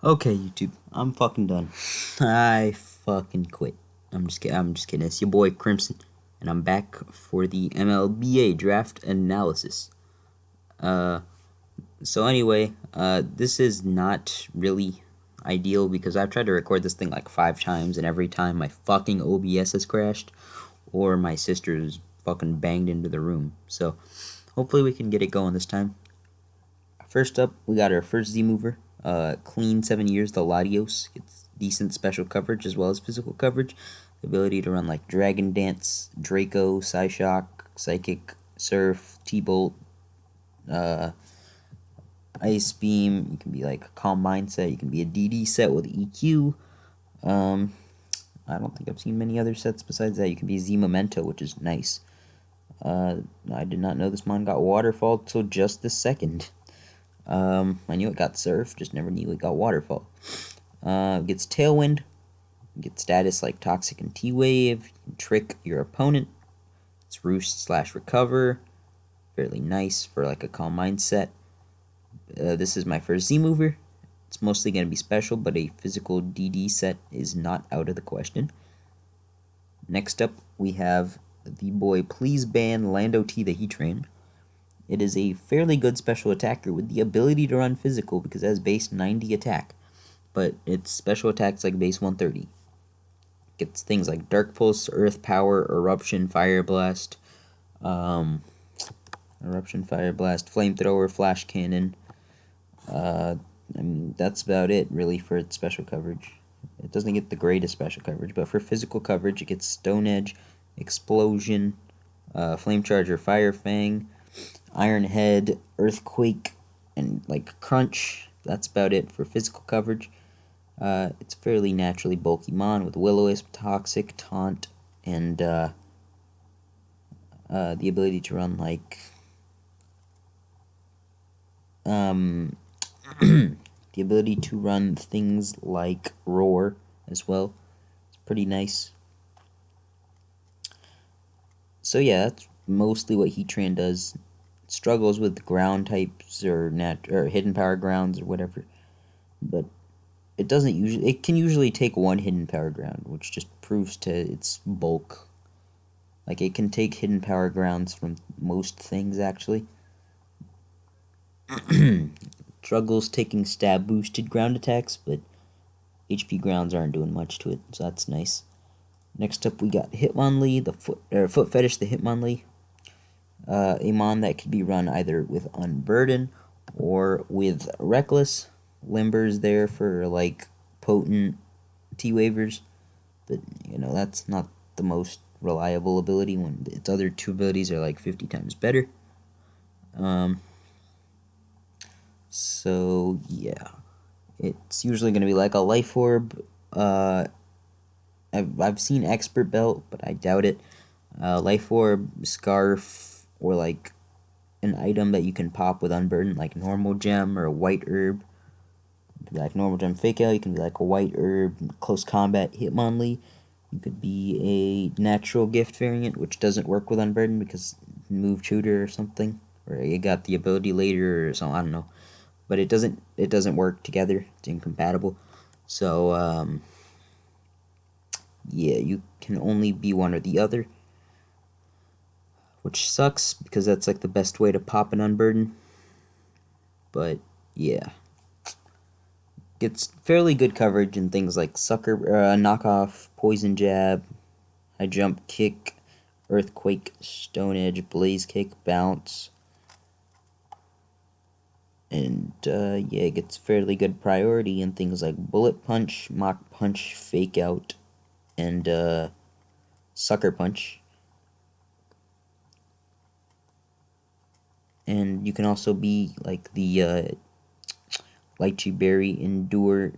Okay, YouTube, I'm fucking done. I fucking quit. I'm just kidding. I'm just kidding. It's your boy Crimson, and I'm back for the MLBA draft analysis. Uh, so anyway, this is not really ideal because I've tried to record this thing like 5 times, and every time my fucking OBS has crashed, or my sister's fucking banged into the room. So hopefully we can get it going this time. First up, we got our first Z mover. Clean 7 years, the Latios. It's decent special coverage as well as physical coverage. The ability to run like Dragon Dance, Draco, Psyshock, Psychic, Surf, T-Bolt, Icebeam. You can be like a Calm Mindset. You can be a DD set with EQ. I don't think I've seen many other sets besides that. You can be Z Memento, which is nice. I did not know this mon got Waterfall till just this second. I knew it got Surf, just never knew it got Waterfall. Gets Tailwind, gets status like Toxic and T-Wave, trick your opponent. It's Roost/Recover, fairly nice for like a Calm Mindset. This is my first Z mover. It's mostly going to be special, but a physical DD set is not out of the question. Next up, we have the boy Please Ban Lando T the Heatran. It is a fairly good special attacker with the ability to run physical because it has base 90 attack, but its special attack's like base 130. Gets things like Dark Pulse, Earth Power, Eruption, Fire Blast, Flamethrower, Flash Cannon. I mean, that's about it really for its special coverage. It doesn't get the greatest special coverage, but for physical coverage, it gets Stone Edge, Explosion, Flame Charger, Fire Fang, Iron Head, Earthquake, and like Crunch. That's about it for physical coverage. It's fairly naturally bulky mon with Will-O-Wisp, Toxic, Taunt, and the ability to run like the ability to run things like Roar as well. It's pretty nice. So yeah, that's mostly what Heatran does. Struggles with ground types or hidden power grounds or whatever, but it can usually take one hidden power ground, which just proves to its bulk. Like it can take hidden power grounds from most things actually. Struggles taking stab boosted ground attacks, but HP grounds aren't doing much to it, so that's nice. Next up we got Hitmonlee, the foot fetish, the Hitmonlee. A mon that could be run either with Unburden or with Reckless. Limber's there for like potent T-Wavers, but you know that's not the most reliable ability when its other two abilities are like 50 times better. So yeah, it's usually going to be like a Life Orb. I've seen Expert Belt, but I doubt it. Life Orb, Scarf, or like an item that you can pop with Unburden, like Normal Gem or a White Herb. You could be like Normal Gem Fake Out, you can be like a White Herb, Close Combat Hitmonlee. You could be a Natural Gift variant, which doesn't work with Unburden because Move Tutor or something. Or you got the ability later or something, I don't know. But it doesn't work together. It's incompatible. So, yeah, you can only be one or the other, which sucks because that's like the best way to pop an Unburden. But yeah, gets fairly good coverage in things like knockoff, poison jab, high jump, kick, earthquake, stone edge, blaze kick, bounce, and yeah, it gets fairly good priority in things like bullet punch, mock punch, fake out, and sucker punch. And you can also be like the Lychee Berry Endure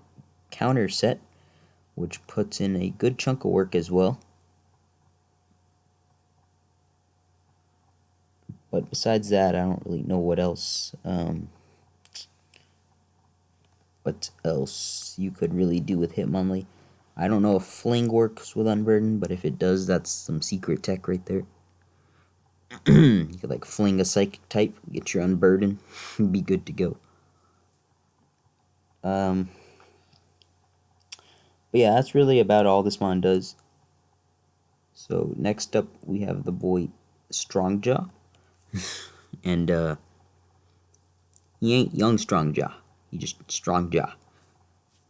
counter set, which puts in a good chunk of work as well. But besides that, I don't really know what else you could really do with Hitmonlee. I don't know if Fling works with Unburden, but if it does, that's some secret tech right there. You could like fling a psychic type, get your Unburden, be good to go. But yeah, that's really about all this mon does. So next up we have the boy Strongjaw. And he ain't young Strongjaw. He just Strongjaw.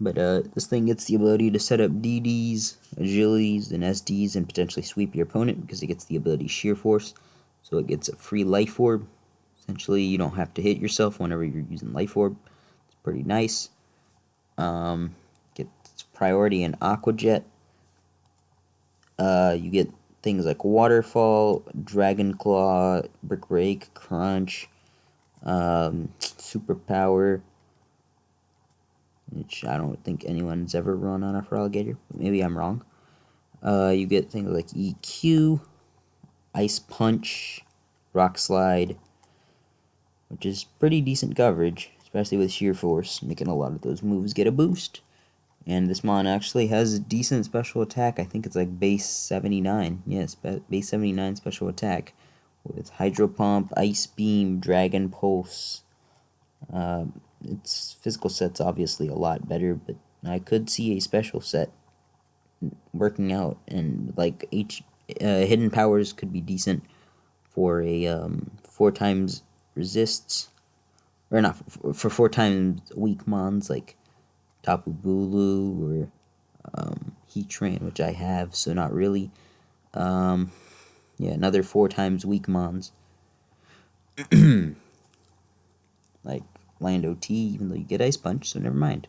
But this thing gets the ability to set up DDs, agilities, and SDs, and potentially sweep your opponent because it gets the ability Sheer Force. So it gets a free Life Orb. Essentially, you don't have to hit yourself whenever you're using Life Orb. It's pretty nice. Gets priority in Aqua Jet. You get things like Waterfall, Dragon Claw, Brick Rake, Crunch, Superpower, which I don't think anyone's ever run on a Feraligatr. Maybe I'm wrong. You get things like EQ, Ice Punch, Rock Slide, which is pretty decent coverage, especially with Sheer Force, making a lot of those moves get a boost. And this mon actually has a decent special attack. I think it's like base 79. Yes, base 79 special attack. With Hydro Pump, Ice Beam, Dragon Pulse. Its physical set's obviously a lot better, but I could see a special set working out. And like hidden powers could be decent for a 4 times resists. Or not, for 4 times weak mons like Tapu Bulu or Heatran, which I have, so not really. Yeah, another 4 times weak mons. Like Lando T, even though you get Ice Punch, so never mind.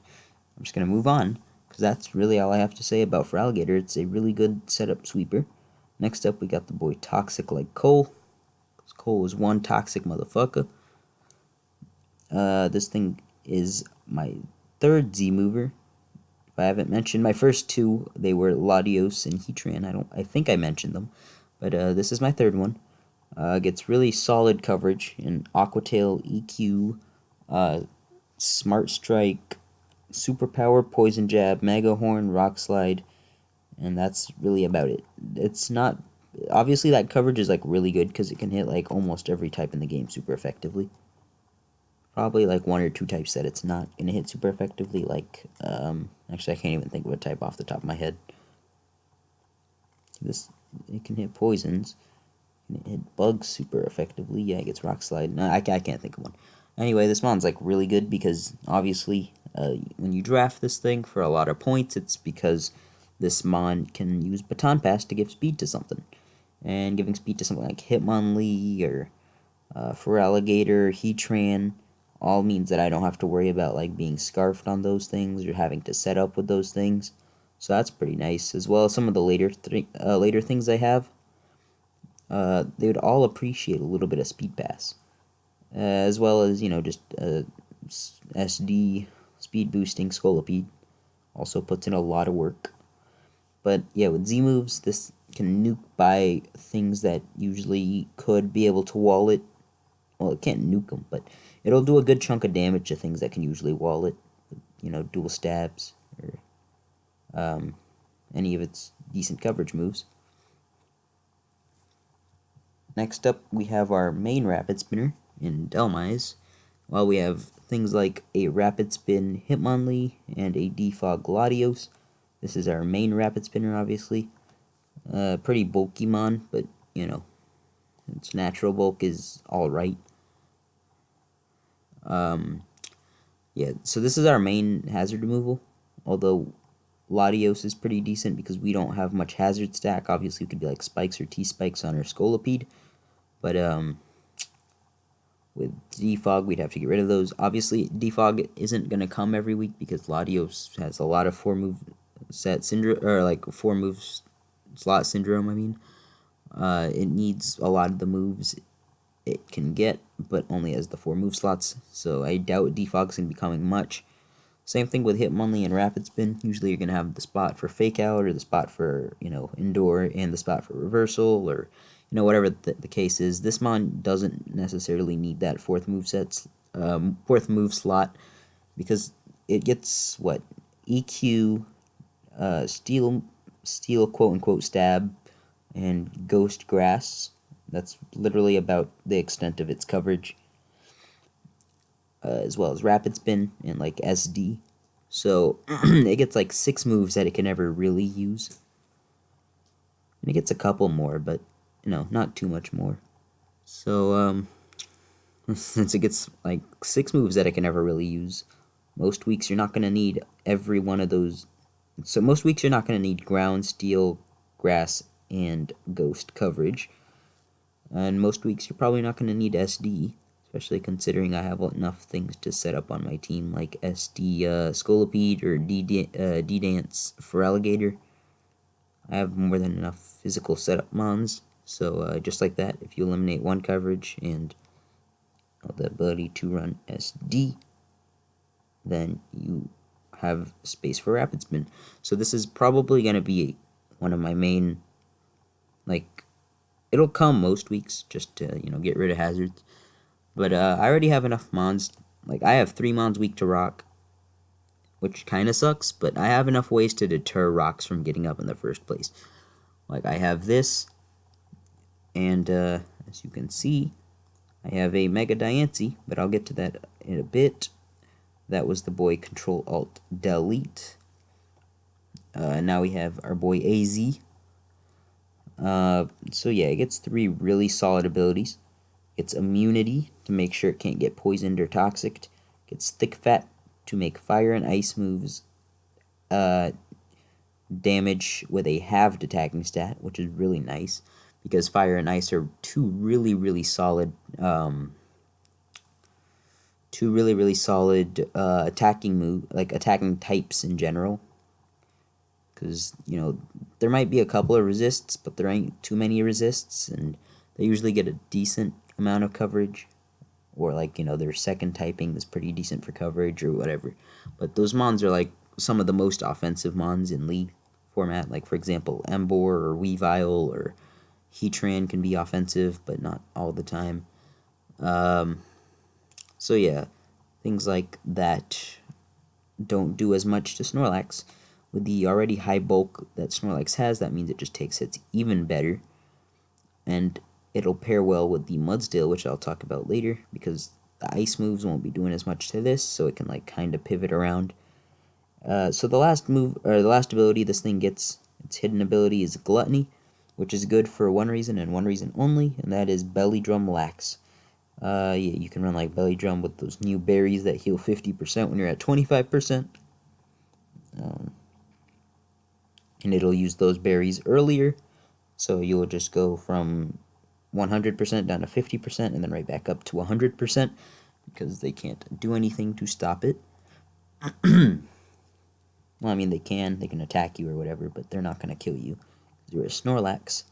I'm just going to move on, because that's really all I have to say about Feraligatr. It's a really good setup sweeper. Next up, we got the boy Toxic like Cole. Cole is one toxic motherfucker. This thing is my 3rd Z mover. If I haven't mentioned my first 2, they were Latios and Heatran. I think I mentioned them, but this is my 3rd one. Gets really solid coverage in Aqua Tail, EQ, Smart Strike, Superpower, Poison Jab, Mega Horn, Rock Slide, and that's really about it. It's not, obviously that coverage is like really good because it can hit like almost every type in the game super effectively. Probably like 1 or 2 types that it's not gonna hit super effectively. Like actually, I can't even think of a type off the top of my head. It can hit poisons. It hit bugs super effectively. Yeah, it gets Rock Slide. No, I can't think of one. Anyway, this mon's like really good because obviously when you draft this thing for a lot of points, it's because this mon can use Baton Pass to give speed to something. And giving speed to something like Hitmonlee or Feraligatr, Heatran, all means that I don't have to worry about like being scarfed on those things or having to set up with those things. So that's pretty nice, as well as some of the later things I have. They would all appreciate a little bit of speed pass, as well as just SD speed boosting. Scolipede also puts in a lot of work. But yeah, with Z moves, this can nuke by things that usually could be able to wall it. Well, it can't nuke them, but it'll do a good chunk of damage to things that can usually wall it. Dual stabs or any of its decent coverage moves. Next up, we have our main Rapid Spinner in Delmise. While we have things like a Rapid Spin Hitmonlee and a Defog Latios. This is our main Rapid Spinner, obviously. Pretty bulky mon, but its natural bulk is alright. Yeah, so this is our main hazard removal, although Latios is pretty decent because we don't have much hazard stack. Obviously, it could be like Spikes or T-Spikes on our Scolipede, but with Defog, we'd have to get rid of those. Obviously, Defog isn't going to come every week because Latios has a lot of 4-move set syndrome, or like 4-move slot syndrome, I mean. It needs a lot of the moves it can get, but only as the 4-move slots, so I doubt Defog's going to be coming much. Same thing with Hitmonlee and Rapid Spin. Usually you're going to have the spot for Fake Out, or the spot for, Indoor, and the spot for Reversal, or, whatever the case is. This mon doesn't necessarily need that 4th move slot, because it gets, EQ, Steel quote-unquote Stab, and Ghost Grass. That's literally about the extent of its coverage. As well as Rapid Spin and like SD. So it gets like 6 moves that it can never really use. And it gets a couple more, but not too much more. So since it gets like 6 moves that it can never really use, most weeks you're not gonna need every one of those. So most weeks you're not gonna need ground, steel, grass, and ghost coverage. And most weeks you're probably not gonna need SD, especially considering I have enough things to set up on my team, like SD Scolipede or D-Dance for Alligator. I have more than enough physical setup mons, so just like that, if you eliminate one coverage and the ability to run SD, then you have space for Rapid Spin. So this is probably going to be one of my main, like, it'll come most weeks just to, get rid of hazards. But I already have enough mons. Like, I have 3 mons weak to rock, which kind of sucks, but I have enough ways to deter rocks from getting up in the first place. Like, I have this, and as you can see, I have a Mega Diancie, but I'll get to that in a bit. That was the boy Control-Alt-Delete. Now we have our boy AZ. So yeah, it gets 3 really solid abilities. It's Immunity to make sure it can't get poisoned or toxic. It gets Thick Fat to make fire and ice moves damage with a halved attacking stat, which is really nice because fire and ice are two really solid attacking attacking types in general. Because there might be a couple of resists, but there ain't too many resists, and they usually get a decent amount of coverage, or their second typing is pretty decent for coverage or whatever. But those mons are like some of the most offensive mons in League format. Like for example, Embor or Weavile or Heatran can be offensive, but not all the time. So yeah, things like that don't do as much to Snorlax. With the already high bulk that Snorlax has, that means it just takes hits even better. And it'll pair well with the Mudsdale, which I'll talk about later, because the ice moves won't be doing as much to this, so it can kind of pivot around. So the last ability this thing gets, its hidden ability, is Gluttony, which is good for one reason and one reason only, and that is Belly Drum Lax. Yeah, you can run Belly Drum with those new berries that heal 50% when you're at 25%. And it'll use those berries earlier, so you'll just go from 100% down to 50% and then right back up to 100% because they can't do anything to stop it. Well, I mean, they can attack you or whatever, but they're not going to kill you. You're a Snorlax.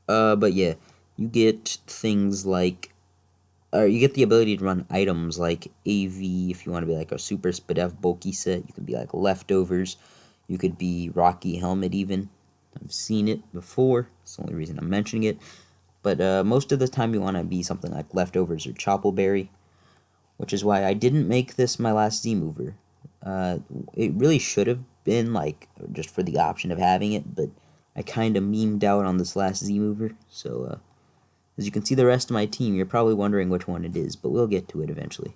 But yeah, you get things you get the ability to run items like AV if you want to be a Super Spadef bulky set. You could be Leftovers. You could be Rocky Helmet even. I've seen it before. It's the only reason I'm mentioning it. But most of the time you want to be something like Leftovers or Choppleberry, which is why I didn't make this my last Z-mover. It really should have been just for the option of having it, but I kind of memed out on this last Z-mover, so as you can see the rest of my team, you're probably wondering which one it is, but we'll get to it eventually.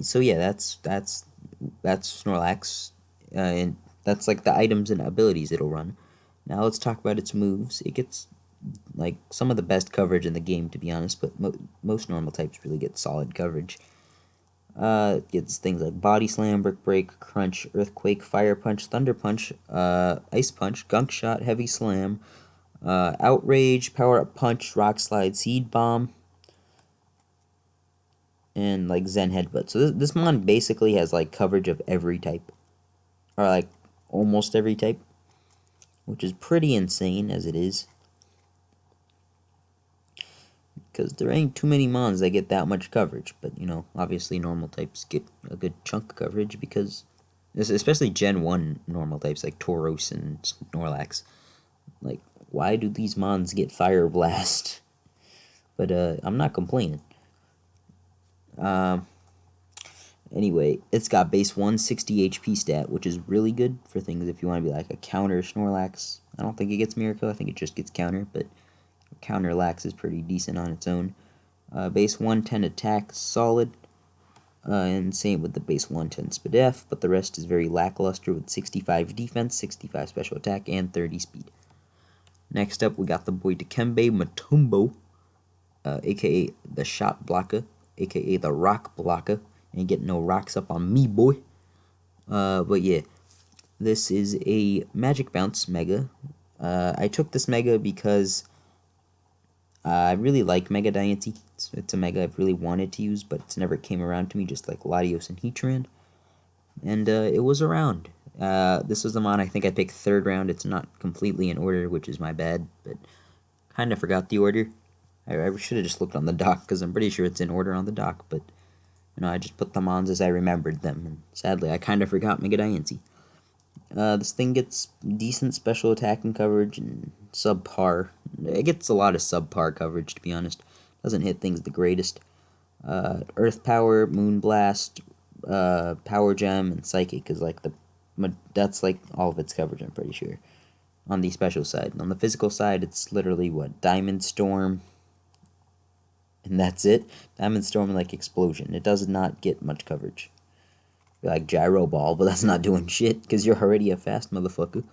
So yeah, that's Snorlax, and that's the items and abilities it'll run. Now let's talk about its moves. It gets some of the best coverage in the game, to be honest, but most normal types really get solid coverage. It gets things like Body Slam, Brick Break, Crunch, Earthquake, Fire Punch, Thunder Punch, Ice Punch, Gunk Shot, Heavy Slam, Outrage, Power Up Punch, Rock Slide, Seed Bomb, and Zen Headbutt. So this mon basically has coverage of every type, or almost every type, which is pretty insane as it is, because there ain't too many mons that get that much coverage. But obviously normal types get a good chunk of coverage, because especially Gen 1 normal types like Tauros and Snorlax. Why do these mons get Fire Blast? But I'm not complaining. Anyway, it's got base 160 HP stat, which is really good for things if you want to be a counter Snorlax. I don't think it gets Miracle, I think it just gets counter, but counter Lax is pretty decent on its own. Base 110 attack, solid. And same with the base 110 SPDF, but the rest is very lackluster with 65 defense, 65 special attack, and 30 speed. Next up, we got the boy Dikembe Mutombo, aka the Shot Blocker, aka the Rock Blocker. Ain't getting no rocks up on me, boy. But yeah, this is a Magic Bounce Mega. I took this Mega because I really like Mega Diancie. It's a Mega I've really wanted to use, but it's never came around to me, just like Latios and Hitmonlee. And it was around. This was the mon I think I picked 3rd round. It's not completely in order, which is my bad, but kind of forgot the order. I should have just looked on the dock, because I'm pretty sure it's in order on the dock, but I just put the mons as I remembered them, and sadly I kind of forgot Mega Diancie. This thing gets decent special attack and coverage and subpar. It gets a lot of subpar coverage, to be honest. Doesn't hit things the greatest. Earth Power, Moon Blast, Power Gem, and Psychic is like that's like all of its coverage, I'm pretty sure, on the special side. On the physical side, it's literally what, Diamond Storm, and that's it. Diamond Storm and like Explosion. It does not get much coverage. Like Gyro Ball, but that's not doing shit because you're already a fast motherfucker.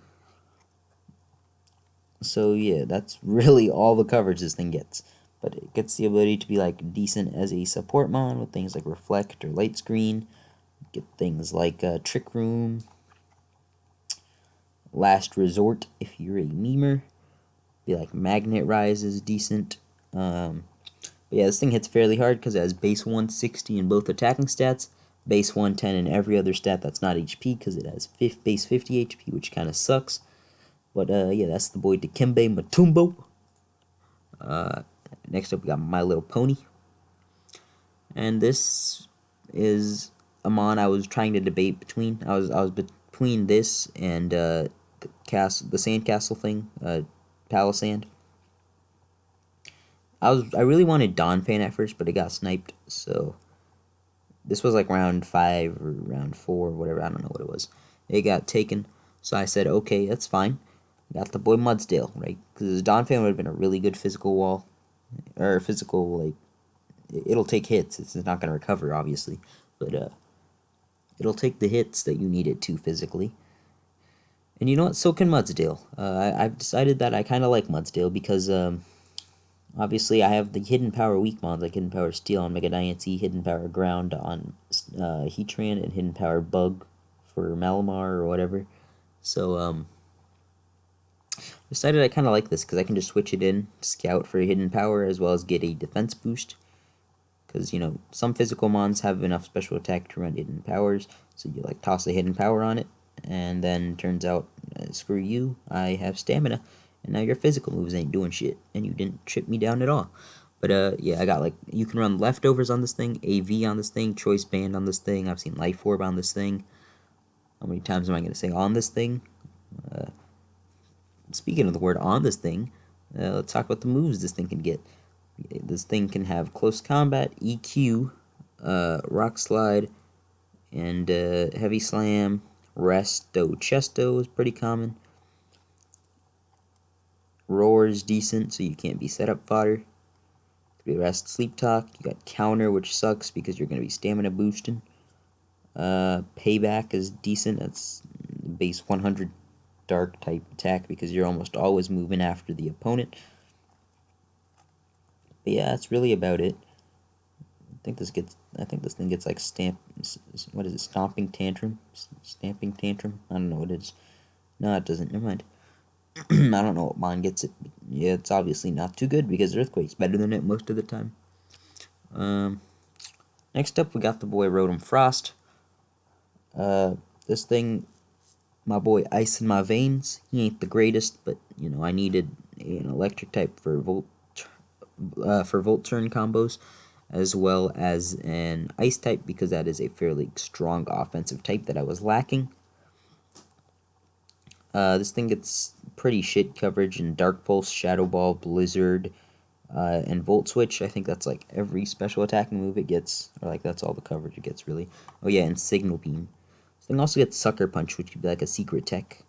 So yeah, that's really all the coverage this thing gets. But it gets the ability to be like decent as a support mon with things like Reflect or Light Screen. Get things like Trick Room, Last Resort if you're a memer. Be like Magnet Rise is decent. But yeah, this thing hits fairly hard because it has base 160 in both attacking stats, base 110 in every other stat that's not HP because it has base 50 HP, which kind of sucks. But yeah, that's the boy Dikembe Mutombo. Next up, we got My Little Pony. And this is a mon I was trying to debate between. I was between this and the Sandcastle thing, Palisand. I really wanted Donphan at first, but it got sniped, so this was like round 5 or round 4 or whatever, I don't know what it was. It got taken, so I said, okay, that's fine. Got the boy Mudsdale, right? Because Donphan would have been a really good physical wall, or physical, like, it'll take hits. It's not going to recover, obviously, but it'll take the hits that you need it to physically. And you know what? So can Mudsdale. I've decided that I kind of like Mudsdale because obviously I have the hidden power weak mons like hidden power Steel on Mega Diancie, hidden power Ground on Heatran, and hidden power Bug for Malamar or whatever. So decided I kind of like this because I can just switch it in, Scout for a hidden power as well as get a defense boost. Because, you know, some physical mons have enough special attack to run hidden powers, so you like toss a hidden power on it, and then turns out, screw you, I have stamina, and now your physical moves ain't doing shit, and you didn't chip me down at all. But yeah, I got like, you can run Leftovers on this thing, AV on this thing, Choice Band on this thing, I've seen Life Orb on this thing. How many times am I going to say on this thing? Speaking of the word on this thing, let's talk about the moves this thing can get. This thing can have Close Combat, EQ, Rock Slide, and Heavy Slam. Resto Chesto is pretty common. Roar is decent, so you can't be setup fodder. Rest Sleep Talk. You got Counter, which sucks because you're going to be stamina boosting. Payback is decent. That's base 100 dark type attack because you're almost always moving after the opponent. But yeah, that's really about it. I think this thing gets like what is it? Stomping Tantrum? Stamping Tantrum? I don't know what it is. No, it doesn't. Never mind. I don't know what mon gets it. But yeah, it's obviously not too good because Earthquake's better than it most of the time. Next up, we got the boy Rotom Frost. This thing, my boy Ice in my veins. He ain't the greatest, but you know I needed an electric type for Volt Turn combos, as well as an Ice type because that is a fairly strong offensive type that I was lacking. This thing gets pretty shit coverage in Dark Pulse, Shadow Ball, Blizzard, and Volt Switch. I think that's like every special attacking move it gets, or like that's all the coverage it gets really. Oh yeah, and Signal Beam. This thing also gets Sucker Punch, which could be like a secret tech.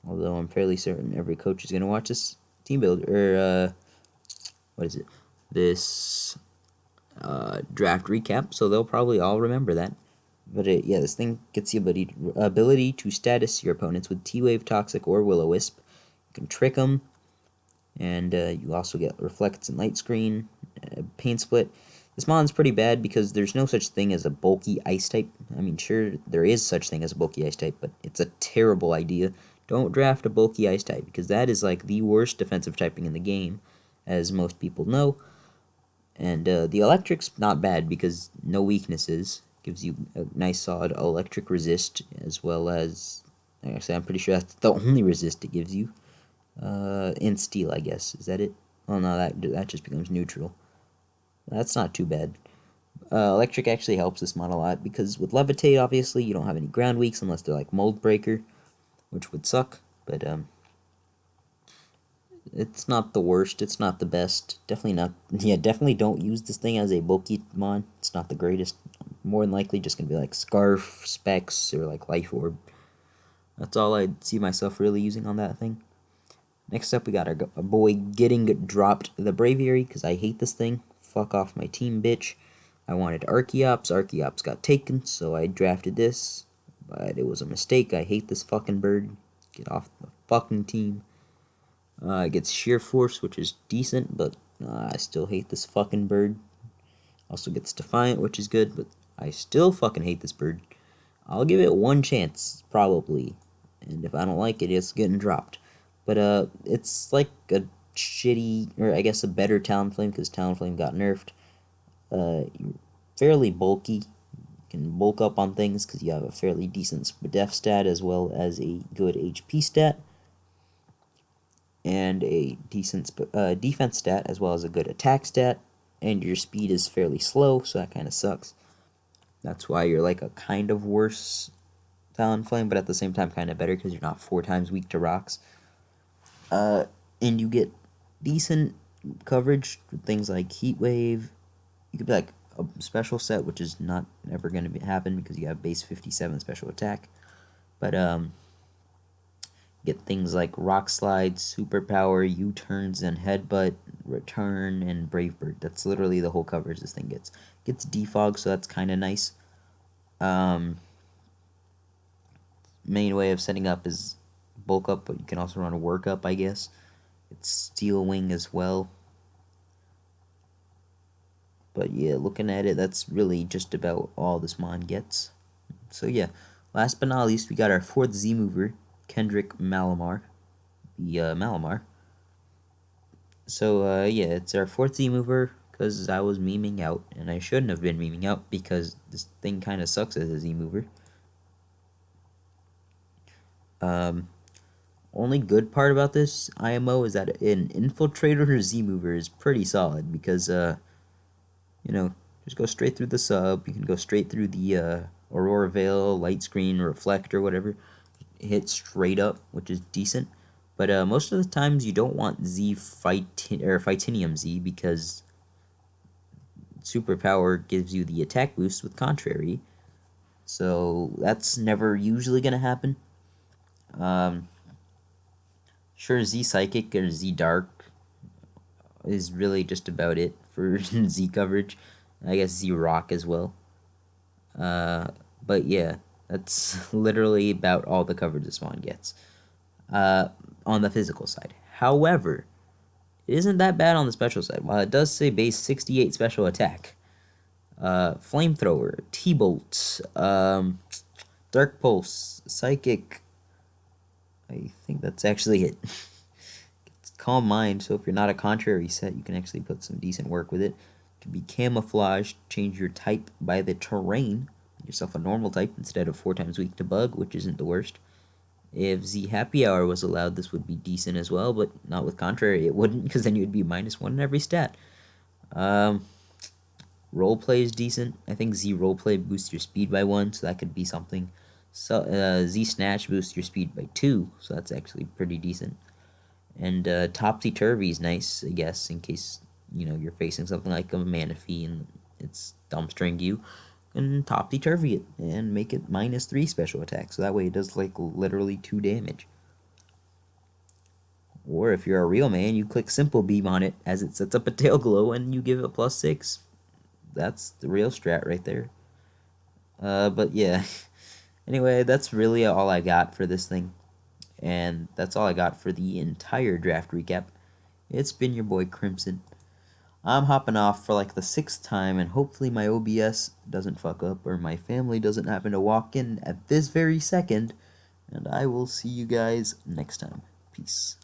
Although I'm fairly certain every coach is gonna watch this team build, or what is it? This draft recap, so they'll probably all remember that. But yeah, this thing gets the ability to status your opponents with T-Wave, Toxic, or Will-O-Wisp. You can trick them, and you also get Reflects and Light Screen, Pain Split. This mon's pretty bad because there's no such thing as a bulky ice type. I mean, sure, there is such thing as a bulky ice type, but it's a terrible idea. Don't draft a bulky ice type, because that is like the worst defensive typing in the game, as most people know. And the electric's not bad because no weaknesses. Gives you a nice solid electric resist, as well as, actually I'm pretty sure that's the only resist it gives you. In steel, I guess. Is that it? Oh no, that just becomes neutral. That's not too bad. Electric actually helps this mod a lot because with Levitate, obviously, you don't have any ground weaks unless they're like Mold Breaker, which would suck, but it's not the worst, it's not the best. Definitely not, yeah, definitely don't use this thing as a bulky mod. It's not the greatest. More than likely just gonna be like Scarf, Specs, or like Life Orb. That's all I'd see myself really using on that thing. Next up, we got our boy getting dropped the Braviary, because I hate this thing. Fuck off my team, bitch. I wanted Archeops. Archeops got taken, so I drafted this. But it was a mistake. I hate this fucking bird. Get off the fucking team. It gets Sheer Force, which is decent, but I still hate this fucking bird. Also gets Defiant, which is good, but I still fucking hate this bird. I'll give it one chance, probably. And if I don't like it, it's getting dropped. But it's like a shitty, or I guess a better Talonflame, because Talonflame got nerfed. Fairly bulky. You can bulk up on things because you have a fairly decent def stat as well as a good HP stat. And a decent defense stat as well as a good attack stat. And your speed is fairly slow, so that kind of sucks. That's why you're like a kind of worse Talonflame, but at the same time kind of better because you're not 4 times weak to rocks. And you get decent coverage with things like Heat Wave. You could be like a special set, which is not ever going to happen because you have base 57 special attack. But get things like Rock Slide, Superpower, U-turns, and Headbutt, Return, and Brave Bird. That's literally the whole coverage this thing gets. Gets Defog, so that's kind of nice. Main way of setting up is bulk up, but you can also run a work up, I guess. It's Steel Wing as well. But yeah, looking at it, that's really just about all this mon gets. So yeah, last but not least, we got our 4th Z-mover, Kendrick Malamar. The Malamar. So yeah, it's our 4th Z-mover because I was memeing out, and I shouldn't have been memeing out because this thing kind of sucks as a Z-mover. Only good part about this IMO is that an Infiltrator Z-mover is pretty solid because, you know, just go straight through the sub. You can go straight through the Aurora Veil, Light Screen, Reflect, or whatever. Hit straight up, which is decent. But most of the times you don't want Z Fightinium Z because Superpower gives you the attack boost with Contrary. So that's never usually going to happen. Sure, Z Psychic or Z Dark is really just about it for Z coverage. I guess Z Rock as well. But yeah, that's literally about all the coverage this one gets. On the physical side. However, it isn't that bad on the special side. While it does say base 68 special attack, Flamethrower, T-Bolt, Dark Pulse, Psychic, I think that's actually it. It's Calm Mind, so if you're not a contrary set, you can actually put some decent work with it. It can be Camouflage, change your type by the terrain, make yourself a normal type instead of 4 times weak to bug, which isn't the worst. If Z Happy Hour was allowed, this would be decent as well, but not with Contrary, it wouldn't, because then you'd be -1 in every stat. Roleplay is decent. I think Z Roleplay boosts your speed by 1, so that could be something. So Z Snatch boosts your speed by 2, so that's actually pretty decent. And Topsy Turvy is nice, I guess, in case you're facing something like a Manaphy and it's dumbstring you, and Topsy Turvy it and make it -3 special attack, so that way it does like literally 2 damage. Or if you're a real man, you click Simple Beam on it as it sets up a Tail Glow and you give it +6. that's the real strat right there. But yeah. Anyway, that's really all I got for this thing. And that's all I got for the entire draft recap. It's been your boy Crimson. I'm hopping off for like the 6th time, and hopefully my OBS doesn't fuck up or my family doesn't happen to walk in at this very second. And I will see you guys next time. Peace.